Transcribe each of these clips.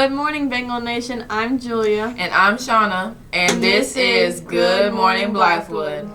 Good morning, Bengal Nation. I'm Julia. And I'm Shauna. And this is Good Morning Blythewood.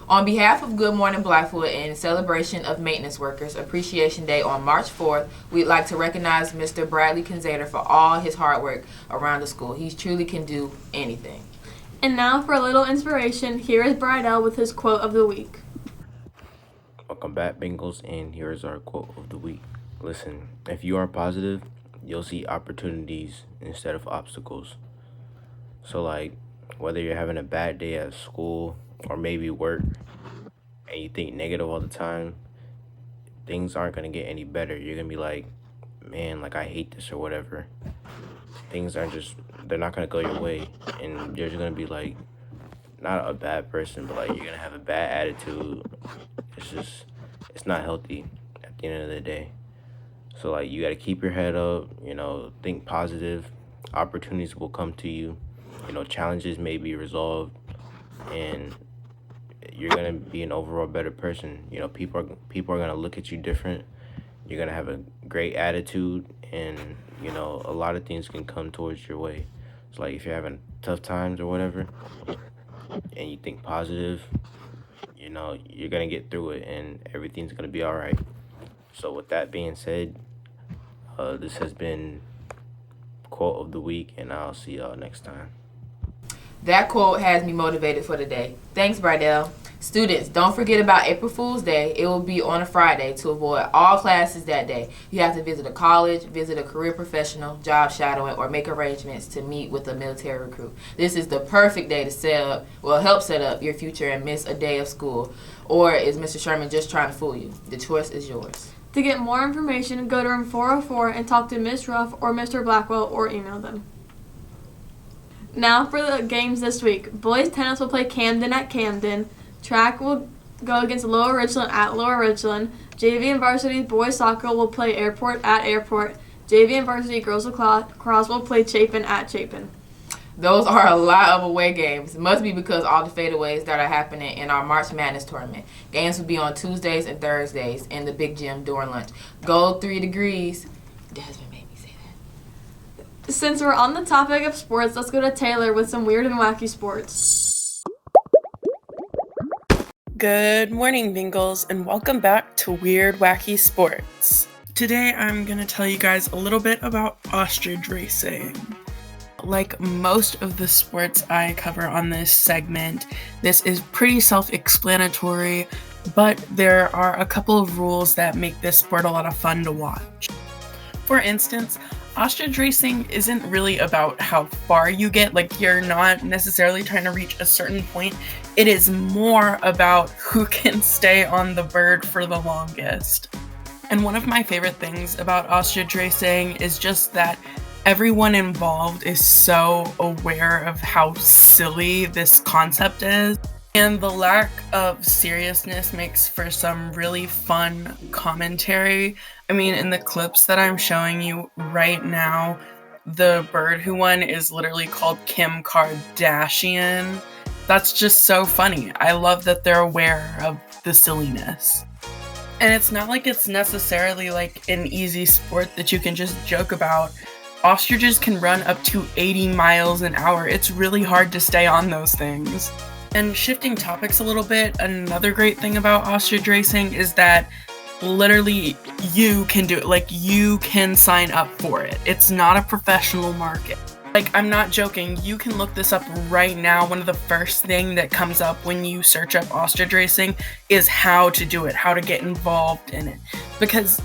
On behalf of Good Morning Blythewood and in celebration of Maintenance Workers Appreciation Day on March 4th, we'd like to recognize Mr. Bradley Kinzader for all his hard work around the school. He truly can do anything. And now for a little inspiration, here is Bridell with his quote of the week. Welcome back, Bengals, and here is our quote of the week. Listen, if you are positive, you'll see opportunities instead of obstacles. So, whether you're having a bad day at school or maybe work and you think negative all the time, things aren't going to get any better. You're going to be like, man, I hate this or whatever. Things aren't they're not going to go your way. And you're just going to be not a bad person, but you're going to have a bad attitude. It's not healthy at the end of the day. So you got to keep your head up, think positive. Opportunities will come to you. Challenges may be resolved, and you're gonna be an overall better person. People are gonna look at you different. You're gonna have a great attitude, and a lot of things can come towards your way. So if you're having tough times or whatever, and you think positive, you're gonna get through it, and everything's gonna be all right. So with that being said, this has been quote of the week, and I'll see y'all next time. That quote has me motivated for the day. Thanks, Bridell. Students, don't forget about April Fool's Day. It will be on a Friday to avoid all classes that day. You have to visit a college, visit a career professional, job shadowing, or make arrangements to meet with a military recruit. This is the perfect day to help set up your future and miss a day of school. Or is Mr. Sherman just trying to fool you? The choice is yours. To get more information, go to room 404 and talk to Ms. Ruff or Mr. Blackwell or email them. Now for the games this week. Boys tennis will play Camden at Camden. Track will go against Lower Richland at Lower Richland. JV and varsity boys soccer will play Airport at Airport. JV and varsity girls lacrosse will play Chapin at Chapin. Those are a lot of away games. It must be because all the fadeaways that are happening in our March Madness tournament. Games will be on Tuesdays and Thursdays in the big gym during lunch. Go 3 degrees. Desmond made me say that. Since we're on the topic of sports, let's go to Taylor with some weird and wacky sports. Good morning, Bengals, and welcome back to Weird Wacky Sports. Today I'm going to tell you guys a little bit about ostrich racing. Like most of the sports I cover on this segment, this is pretty self-explanatory, but there are a couple of rules that make this sport a lot of fun to watch. For instance, ostrich racing isn't really about how far you get, you're not necessarily trying to reach a certain point. It is more about who can stay on the bird for the longest. And one of my favorite things about ostrich racing is just that everyone involved is so aware of how silly this concept is. And the lack of seriousness makes for some really fun commentary. In the clips that I'm showing you right now, the bird who won is literally called Kim Kardashian. That's just so funny. I love that they're aware of the silliness. And it's not like it's necessarily an easy sport that you can just joke about. Ostriches can run up to 80 miles an hour. It's really hard to stay on those things. And shifting topics a little bit, another great thing about ostrich racing is that literally you can do it. You can sign up for it. It's not a professional market. I'm not joking. You can look this up right now. One of the first thing that comes up when you search up ostrich racing is how to do it, how to get involved in it. because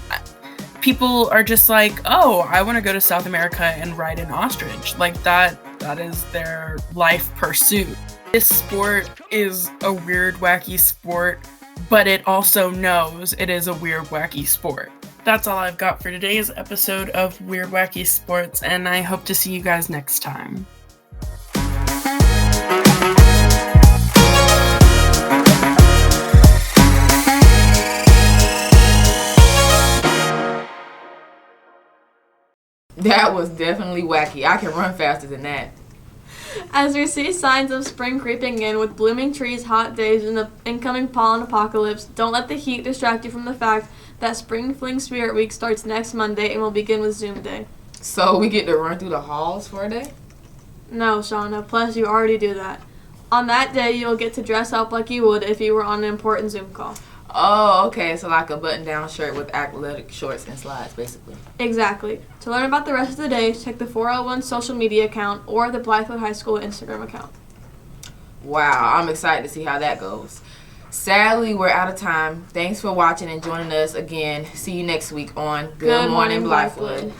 people are just like, oh, I want to go to South America and ride an ostrich. Like that is their life pursuit. This sport is a weird, wacky sport, but it also knows it is a weird, wacky sport. That's all I've got for today's episode of Weird, Wacky Sports, and I hope to see you guys next time. That was definitely wacky. I can run faster than that. As we see signs of spring creeping in with blooming trees, hot days, and the incoming pollen apocalypse, don't let the heat distract you from the fact that Spring Fling Spirit Week starts next Monday and will begin with Zoom Day. So we get to run through the halls for a day? No, Shauna, plus you already do that. On that day, you'll get to dress up like you would if you were on an important Zoom call. Oh, okay, so like a button-down shirt with athletic shorts and slides, basically. Exactly. To learn about the rest of the day, check the 401 social media account or the Blythewood High School Instagram account. Wow, I'm excited to see how that goes. Sadly, we're out of time. Thanks for watching and joining us again. See you next week on Good Morning Blythewood.